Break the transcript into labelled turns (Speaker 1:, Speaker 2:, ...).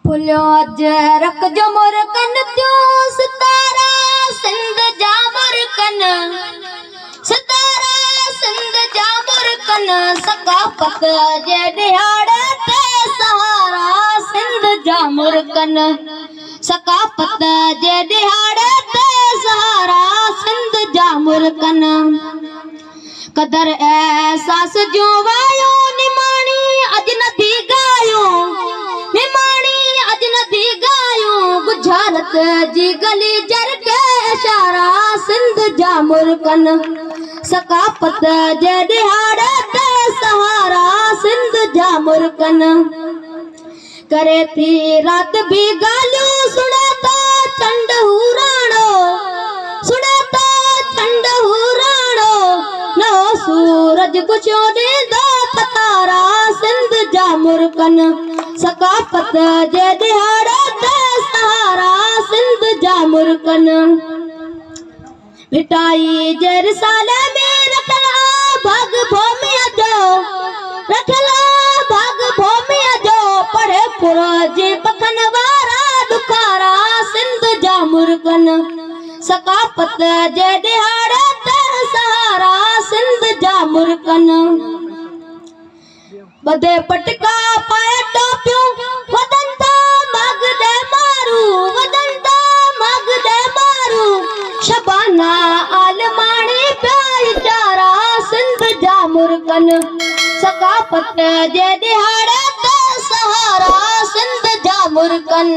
Speaker 1: Fulio अज रख जो मोर कन त्यों सितारा सिंध जा मोर कन सितारा सिंध जा मोर कन सकाफत जे दिहाड़े ते सहारा सिंध जा मोर कन सकाफत जे दिहाड़े ते सहारा सिंध जा मोर कन कदर एहसास जो वायो निमाणी अज नदी गायो निमाणी अज नदी गायो गुजरात जी गली जर के इशारा सिंध जा मुल्कन सकाफत जे दिहाड़े ते सहारा सिंध जा मुल्कन करे थी रात भी गालियों सुनाता चंड हुराणो सुनाता चंड हुराणो नो सूरज कुछ दीदा पतारा सिंध जा मुल्कन सकाफत जे दिहाड़े ते सहारा सिंध जा मुल्कन मिटाई जे रिसाले में रखला भाग भूमि जो रखला भाग भूमि जो पढ़े पुरोजी पखन वारा दुखारा सिंध जा मुल्कन सकाफत जे दिहाड़े ते सहारा सिंध जा मुल्कन बदे पटका पाए टोपियों वदन ता मग दे मारू वदन ता मग दे मारू शबाना आलमानी प्यारा सिंध जा मुल्कन सकाफत जे दिहाड़े ते सहारा सिंध जा मुल्कन।